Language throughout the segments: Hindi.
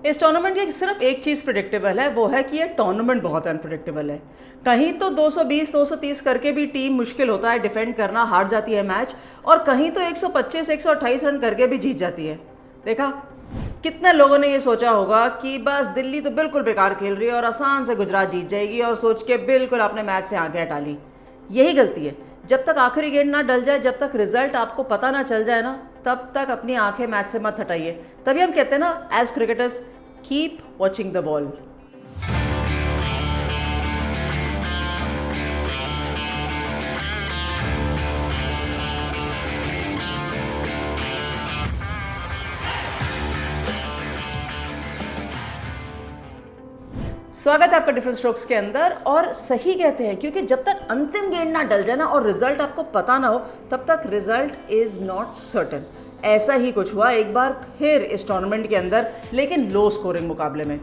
इस टूर्नामेंट की सिर्फ एक चीज़ प्रिडिक्टेबल है, वो है कि ये टूर्नामेंट बहुत अनप्रिडिक्टेबल है। कहीं तो 220 230 करके भी टीम मुश्किल होता है डिफेंड करना, हार जाती है मैच, और कहीं तो 125 128 रन करके भी जीत जाती है। देखा कितने लोगों ने ये सोचा होगा कि बस दिल्ली तो बिल्कुल बेकार खेल रही है और आसान से गुजरात जीत जाएगी, और सोच के बिल्कुल आपने मैच से आंखें हटा ली। यही गलती है। जब तक आखिरी गेंद ना डल जाए, जब तक रिजल्ट आपको पता ना चल जाए ना, तब तक अपनी आंखें मैच से मत हटाइए। तभी हम कहते हैं ना, as cricketers, keep watching the ball. स्वागत है आपका डिफरेंट स्ट्रोक्स के अंदर। और सही कहते हैं, क्योंकि जब तक अंतिम गेंद ना डल जाए ना और रिजल्ट आपको पता ना हो, तब तक रिजल्ट इज नॉट सर्टेन। ऐसा ही कुछ हुआ एक बार फिर इस टूर्नामेंट के अंदर, लेकिन लो स्कोरिंग मुकाबले में।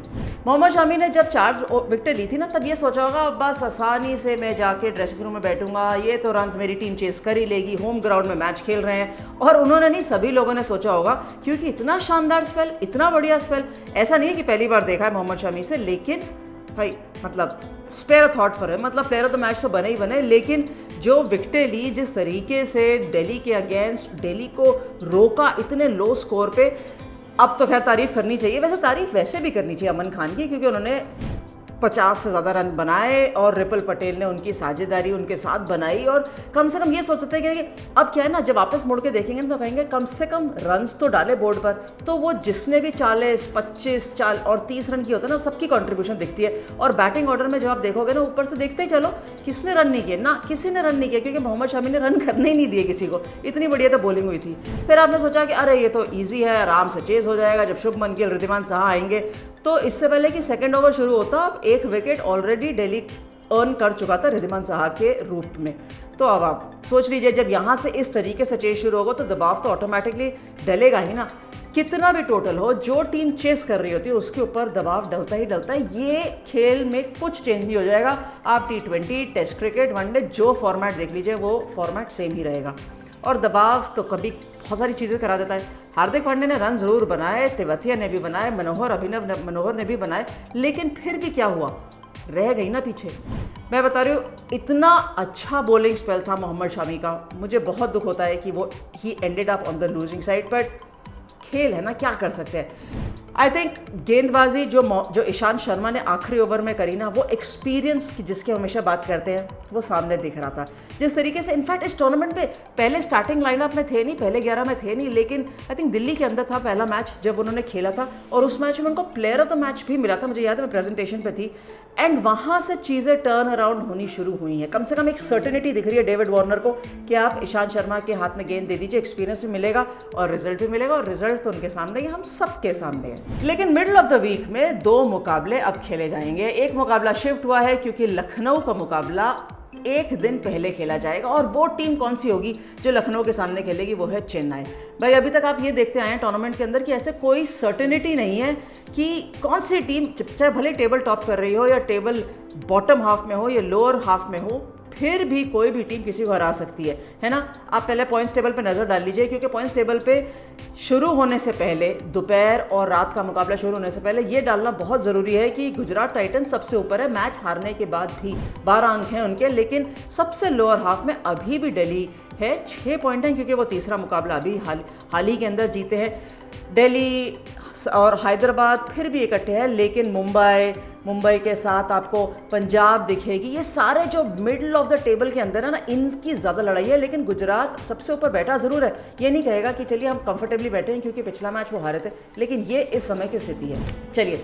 मोहम्मद शामी ने जब 4 विकेटें ली थी ना, तब ये सोचा होगा बस आसानी से मैं जाके ड्रेसिंग रूम में बैठूंगा, ये तो रन मेरी टीम चेस कर ही लेगी, होम ग्राउंड में मैच खेल रहे हैं। और उन्होंने नहीं, सभी लोगों ने सोचा होगा, क्योंकि इतना शानदार स्पेल, इतना बढ़िया स्पेल। ऐसा नहीं है कि पहली बार देखा है मोहम्मद शामी से, लेकिन भाई मतलब स्पेयर थॉट फॉर है, मतलब प्लेयर ऑफ द मैच तो बने ही बने। लेकिन जो विकेटें ली, जिस तरीके से दिल्ली के अगेंस्ट दिल्ली को रोका इतने लो स्कोर पे, अब तो खैर तारीफ करनी चाहिए। वैसे तारीफ वैसे भी करनी चाहिए अमन खान की, क्योंकि उन्होंने 50 से ज़्यादा रन बनाए और रिपल पटेल ने उनकी साझेदारी उनके साथ बनाई। और कम से कम ये सोच सकते हैं कि अब क्या है ना, जब वापस मुड़ के देखेंगे तो कहेंगे कम से कम रन्स तो डाले बोर्ड पर। तो वो जिसने भी 40 25 40 और 30 रन की होता है ना, सबकी कंट्रीब्यूशन दिखती है। और बैटिंग ऑर्डर में जब आप देखोगे ना, ऊपर से देखते ही चलो किसने रन नहीं किए ना, किसी ने रन नहीं किया, क्योंकि मोहम्मद शामी ने रन करने ही नहीं दिए किसी को। इतनी बढ़िया तो बॉलिंग हुई थी। फिर आपने सोचा कि अरे ये तो ईजी है, आराम से चेज हो जाएगा। जब शुभमन गिल, रिद्धिमान साहा आएंगे, तो इससे पहले कि सेकंड ओवर शुरू होता, एक विकेट ऑलरेडी दिल्ली अर्न कर चुका था रिद्धिमान साहा के रूप में। तो अब आप सोच लीजिए, जब यहाँ से इस तरीके से चेस शुरू होगा तो दबाव तो ऑटोमेटिकली डलेगा ही ना। कितना भी टोटल हो, जो टीम चेस कर रही होती है उसके ऊपर दबाव डलता ही डलता है। ये खेल में कुछ चेंज नहीं हो जाएगा। आप T20, टेस्ट क्रिकेट, वनडे, जो फॉर्मेट देख लीजिए, वो फॉर्मेट सेम ही रहेगा। और दबाव तो कभी बहुत सारी चीज़ें करा देता है। हार्दिक पांड्या ने रन ज़रूर बनाए, तेवतिया ने भी बनाए, अभिनव मनोहर ने भी बनाए, लेकिन फिर भी क्या हुआ, रह गई ना पीछे। मैं बता रही हूँ, इतना अच्छा बॉलिंग स्पेल था मोहम्मद शामी का। मुझे बहुत दुख होता है कि वो ही ended up on the losing side, but खेल है ना, क्या कर सकते हैं। आई थिंक गेंदबाजी जो ईशांत शर्मा ने आखिरी ओवर में करी ना, वो एक्सपीरियंस की जिसकी हमेशा बात करते हैं, वो सामने दिख रहा था। जिस तरीके से इनफैक्ट इस टूर्नामेंट में पहले स्टार्टिंग लाइनअप में थे नहीं, पहले 11 में थे नहीं, लेकिन आई थिंक दिल्ली के अंदर था पहला मैच जब उन्होंने खेला था, और उस मैच में उनको प्लेयर ऑफ द मैच भी मिला था। मुझे याद है, मैं प्रेजेंटेशन पे थी, एंड वहाँ से चीज़ें टर्न अराउंड होनी शुरू हुई हैं। कम से कम एक सर्टेनिटी दिख रही है डेविड वार्नर को कि आप ईशांत शर्मा के हाथ में गेंद दे दीजिए, एक्सपीरियंस भी मिलेगा और रिजल्ट भी मिलेगा। और रिजल्ट तो उनके सामने ही, हम सबके सामने है। लेकिन मिडिल ऑफ द वीक में 2 मुकाबले अब खेले जाएंगे। एक मुकाबला शिफ्ट हुआ है, क्योंकि लखनऊ का मुकाबला एक दिन पहले खेला जाएगा, और वो टीम कौन सी होगी जो लखनऊ के सामने खेलेगी, वो है चेन्नई। भाई अभी तक आप ये देखते आए हैं टूर्नामेंट के अंदर कि ऐसे कोई सर्टेनिटी नहीं है कि कौन सी टीम, चाहे भले टेबल टॉप कर रही हो या टेबल बॉटम हाफ में हो या लोअर हाफ में हो, फिर भी कोई भी टीम किसी को हरा सकती है ना। आप पहले पॉइंट्स टेबल पे नज़र डाल लीजिए, क्योंकि पॉइंट्स टेबल पे शुरू होने से पहले, दोपहर और रात का मुकाबला शुरू होने से पहले ये डालना बहुत ज़रूरी है कि गुजरात टाइटन्स सबसे ऊपर है, मैच हारने के बाद भी 12 अंक हैं उनके, लेकिन सबसे लोअर हाफ में अभी भी दिल्ली है, 6 पॉइंट हैं, क्योंकि वो तीसरा मुकाबला अभी हाल ही के अंदर जीते हैं। दिल्ली और हैदराबाद फिर भी इकट्ठे हैं, लेकिन मुंबई के साथ आपको पंजाब दिखेगी। ये सारे जो मिडिल ऑफ द टेबल के अंदर है ना, इनकी ज़्यादा लड़ाई है। लेकिन गुजरात सबसे ऊपर बैठा ज़रूर है, ये नहीं कहेगा कि चलिए हम कंफर्टेबली बैठे हैं, क्योंकि पिछला मैच वो हारे थे, लेकिन ये इस समय की स्थिति है। चलिए,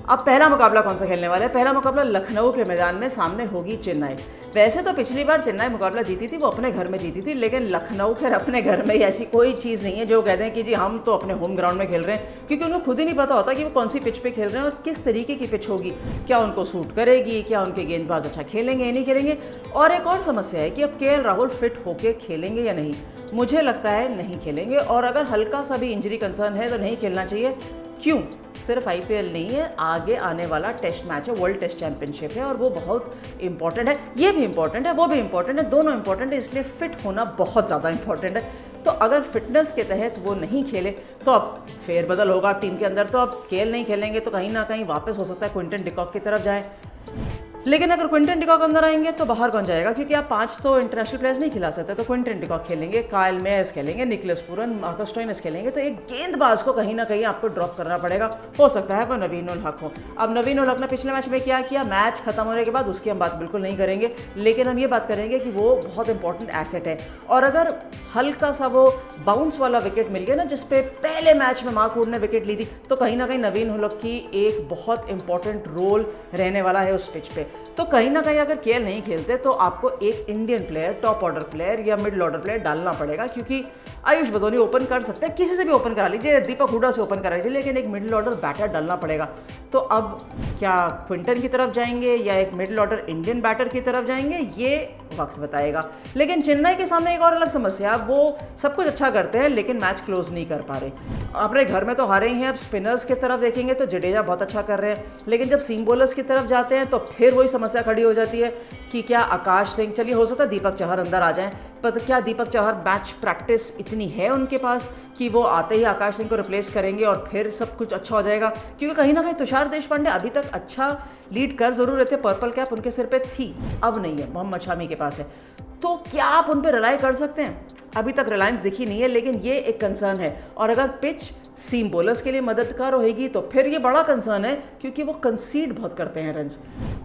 अब पहला मुकाबला कौन सा खेलने वाला है। पहला मुकाबला लखनऊ के मैदान में सामने होगी चेन्नई। वैसे तो पिछली बार चेन्नई मुकाबला जीती थी, वो अपने घर में जीती थी, लेकिन लखनऊ फिर अपने घर में ही ऐसी कोई चीज़ नहीं है जो कहते हैं कि जी हम तो अपने होम ग्राउंड में खेल रहे हैं, क्योंकि उनको खुद ही नहीं पता होता कि वो कौन सी पिच पे खेल रहे हैं और किस तरीके की पिच होगी, क्या उनको सूट करेगी, क्या उनके गेंदबाज अच्छा खेलेंगे या नहीं खेलेंगे। और एक और समस्या है कि अब KL राहुल फिट होके खेलेंगे या नहीं। मुझे लगता है नहीं खेलेंगे, और अगर हल्का सा भी इंजरी कंसर्न है तो नहीं खेलना चाहिए। क्यों? सिर्फ IPL नहीं है, आगे आने वाला टेस्ट मैच है, वर्ल्ड टेस्ट चैंपियनशिप है, और वो बहुत इंपॉर्टेंट है। ये भी इंपॉर्टेंट है, वो भी इंपॉर्टेंट है, दोनों इंपॉर्टेंट है, इसलिए फिट होना बहुत ज़्यादा इंपॉर्टेंट है। तो अगर फिटनेस के तहत वो नहीं खेले तो अब फेरबदल होगा टीम के अंदर, तो अब केएल नहीं खेलेंगे तो कहीं ना कहीं वापस हो सकता है क्विंटन डिकॉक की तरफ जाए। लेकिन अगर क्विंटन डिकॉक अंदर आएंगे तो बाहर कौन जाएगा, क्योंकि आप 5 तो इंटरनेशनल प्लेयर्स नहीं खिला सकते, तो क्विंटन डिकॉक खेलेंगे, काइल मेयर्स खेलेंगे, निकलस पूरन, मार्कस स्टोइनिस खेलेंगे, तो एक गेंदबाज को कहीं ना कहीं आपको ड्रॉप करना पड़ेगा। हो सकता है वो नवीन उल हक हो। अब नवीन उल हक ने पिछले मैच में क्या किया, मैच खत्म होने के बाद उसकी हम बात बिल्कुल नहीं करेंगे, लेकिन हम ये बात करेंगे कि वो बहुत इंपॉर्टेंट एसेट है। और अगर हल्का सा वो बाउंस वाला विकेट मिल गया ना, जिसपे पहले मैच में मार्कवुड ने विकेट ली थी, तो कहीं ना कहीं नवीन उल हक की एक बहुत इंपॉर्टेंट रोल रहने वाला है उस पिच पे। तो कहीं ना कहीं अगर केएल नहीं खेलते तो आपको एक Indian player, top order player या मिडिल ऑर्डर प्लेयर डालना पड़ेगा, क्योंकि आयुष बदौनी ओपन कर सकते हैं, किसी से भी ओपन करा लीजिए, दीपक हुडा से ओपन करा लीजिए, लेकिन एक मिडिल ऑर्डर बैटर डालना पड़ेगा। तो अब क्या क्विंटन की तरफ जाएंगे या एक मिडिल ऑर्डर इंडियन बैटर की तरफ जाएंगे, ये वक्त बताएगा। लेकिन चेन्नई के सामने एक और अलग समस्या, वो सब कुछ अच्छा करते हैं लेकिन मैच क्लोज नहीं कर पा रहे। अपने घर में तो हारे ही हैं, अब स्पिनर्स की तरफ देखेंगे तो जडेजा बहुत अच्छा कर रहे हैं, लेकिन जब सीम बॉलर्स की तरफ जाते हैं तो फिर वही समस्या खड़ी हो जाती है कि क्या आकाश सिंह, चलिए हो सकता है दीपक चहर अंदर आ जाएं, पर क्या दीपक चहर मैच प्रैक्टिस इतनी है उनके पास कि वो आते ही आकाश सिंह को रिप्लेस करेंगे और फिर सब कुछ अच्छा हो जाएगा। क्योंकि कहीं ना कहीं तुषार देशपांडे अभी तक अच्छा लीड कर जरूर रहे थे, पर्पल कैप उनके सिर पे थी, अब नहीं है, मोहम्मद शामी के पास है, तो क्या आप उन पर रिलाई कर सकते हैं? अभी तक रिलायंस दिखी नहीं है, लेकिन ये एक कंसर्न है। और अगर पिच सीम बॉलर्स के लिए मददगार होगी तो फिर ये बड़ा कंसर्न है, क्योंकि वो कंसीड बहुत करते हैं रन्स।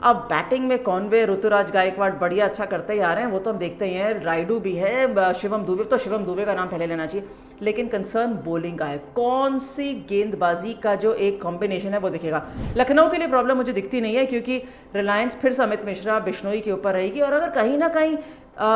अब बैटिंग में कॉनवे, ऋतुराज गायकवाड़ बढ़िया अच्छा करते ही आ रहे हैं, वो तो हम देखते ही हैं, राइडू भी है, शिवम दुबे, तो शिवम दुबे का नाम पहले लेना चाहिए, लेकिन कंसर्न बॉलिंग का है। कौन सी गेंदबाजी का जो एक कॉम्बिनेशन है वो दिखेगा। लखनऊ के लिए प्रॉब्लम मुझे दिखती नहीं है, क्योंकि रिलायंस फिर से अमित मिश्रा, बिश्नोई के ऊपर रहेगी, और अगर कहीं ना कहीं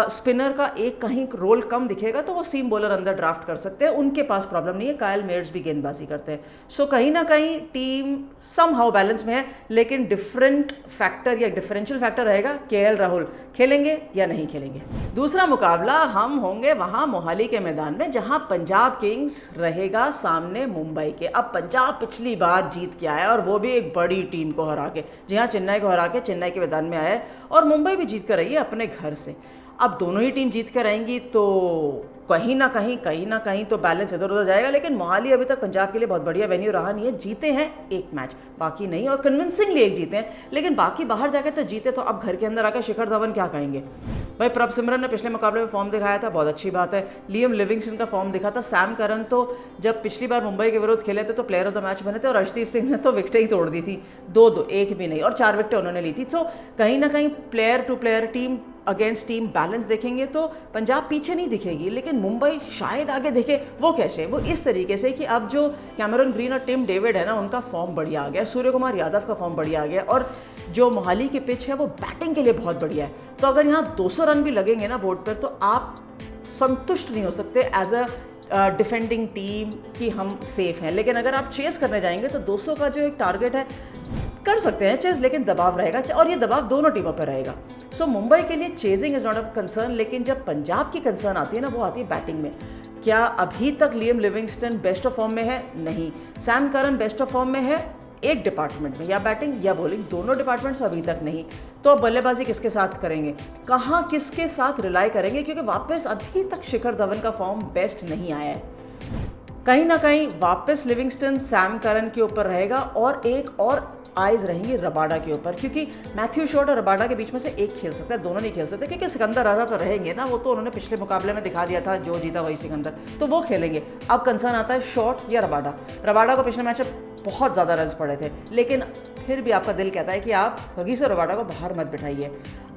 स्पिनर का एक कहीं रोल कम दिखेगा तो वो सीम बॉलर अंदर ड्राफ्ट कर सकते हैं, उनके पास प्रॉब्लम नहीं है, कायल मेयर्स भी गेंदबाजी करते हैं। सो कहीं ना कहीं टीम सम हाउ बैलेंस में है, लेकिन डिफरेंट फैक्टर या डिफरेंशियल फैक्टर रहेगा, केएल राहुल खेलेंगे या नहीं खेलेंगे। दूसरा मुकाबला हम होंगे वहां मोहाली के मैदान में, जहां पंजाब किंग्स रहेगा सामने मुंबई के। अब पंजाब पिछली बार जीत के आया, और वो भी एक बड़ी टीम को हरा के, जी हाँ, चेन्नई को हरा के चेन्नई के मैदान में आया है, और मुंबई भी जीत कर रही है अपने घर से। अब दोनों ही टीम जीत कर आएंगी तो कहीं ना कहीं तो बैलेंस इधर उधर जाएगा, लेकिन मोहाली अभी तक पंजाब के लिए बहुत बढ़िया वेन्यू रहा नहीं है। जीते हैं एक मैच, बाकी नहीं, और कन्विंसिंगली एक जीते हैं, लेकिन बाकी बाहर जाके तो जीते, तो अब घर के अंदर आकर शिखर धवन क्या कहेंगे। भाई प्रभ सिमरन ने पिछले मुकाबले में फॉर्म दिखाया था, बहुत अच्छी बात है। लियम लिविंगस्टन का फॉर्म दिखा था। सैम करन तो जब पिछली बार मुंबई के विरुद्ध खेले थे तो प्लेयर ऑफ द मैच बने थे, और अर्शदीप सिंह ने तो विकेटें ही तोड़ दी थी, 2-2, एक भी नहीं, और 4 विकेटें उन्होंने ली थी। तो कहीं ना कहीं player to player, team against team balance देखेंगे तो पंजाब पीछे नहीं दिखेगी, लेकिन मुंबई शायद आगे दिखे। वो कैसे? वो इस तरीके से कि अब जो कैमरन ग्रीन और टिम डेविड है ना, उनका फॉर्म बढ़िया आ गया, सूर्य कुमार यादव का फॉर्म बढ़िया आ गया, और जो मोहाली की पिच है वो बैटिंग के लिए बहुत बढ़िया है। तो अगर यहाँ 200 रन भी लगेंगे ना बोर्ड पर, तो आप संतुष्ट नहीं हो सकते एज अ डिफेंडिंग टीम कि हम सेफ हैं। लेकिन अगर आप चेस करने जाएंगे तो 200 का जो एक टारगेट है, कर सकते हैं चेस, लेकिन दबाव रहेगा, और ये दबाव दोनों टीमों पर रहेगा। सो मुंबई के लिए chasing is not a concern, लेकिन जब पंजाब की कंसर्न आती है ना, वो आती है बैटिंग में। क्या अभी तक Liam Livingstone best of form में है? नहीं। Sam Curran best of form में है एक डिपार्टमेंट में, या बैटिंग या बॉलिंग, दोनों डिपार्टमेंट्स में अभी तक नहीं। तो अब बल्लेबाजी किसके साथ करेंगे, कहाँ किसके साथ रिलाई करेंगे, क्योंकि वापस अभी तक शिखर धवन का फॉर्म बेस्ट नहीं आया है। कहीं ना कहीं वापस लिविंगस्टन सैम करन के ऊपर रहेगा, और एक और आइज रहेंगी रबाडा के ऊपर, क्योंकि मैथ्यू शॉट और रबाडा के बीच में से एक खेल सकता है, दोनों नहीं खेल सकते, क्योंकि सिकंदर राजा तो रहेंगे ना, वो तो उन्होंने पिछले मुकाबले में दिखा दिया था, जो जीता वही सिकंदर, तो वो खेलेंगे। अब कंसर्न आता है शॉट या रबाडा। रबाडा को पिछले मैच में बहुत ज़्यादा रन्स पड़े थे, लेकिन फिर भी आपका दिल कहता है कि आप कगिसो रबाडा को बाहर मत बिठाइए।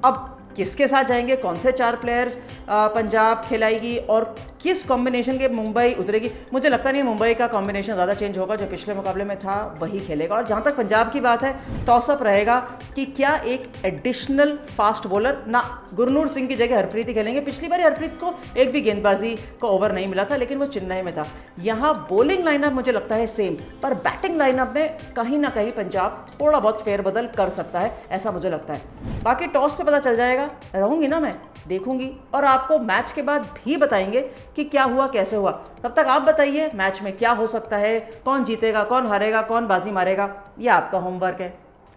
अब किसके साथ जाएंगे, कौन से 4 प्लेयर्स पंजाब खिलाएगी, और किस कॉम्बिनेशन के मुंबई उतरेगी? मुझे लगता नहीं है मुंबई का कॉम्बिनेशन ज़्यादा चेंज होगा, जो पिछले मुकाबले में था वही खेलेगा। और जहाँ तक पंजाब की बात है, टॉसअप रहेगा कि क्या एक एडिशनल फास्ट बॉलर, ना गुरनूर सिंह की जगह हरप्रीत ही खेलेंगे। पिछली बार हरप्रीत को एक भी गेंदबाजी का ओवर नहीं मिला था, लेकिन वो चेन्नई में था। यहाँ बॉलिंग लाइनअप मुझे लगता है सेम, पर बैटिंग लाइनअप में कहीं ना कहीं पंजाब थोड़ा बहुत फेरबदल कर सकता है, ऐसा मुझे लगता है। बाकी टॉस पे पता चल जाएगा, रहूंगी ना मैं, देखूंगी, और आपको मैच के बाद भी बताएंगे कि क्या हुआ, कैसे हुआ। तब तक आप बताइए मैच में क्या हो सकता है, कौन जीतेगा, कौन हारेगा, कौन बाजी मारेगा, यह आपका होमवर्क है।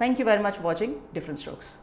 Thank you very much watching different strokes.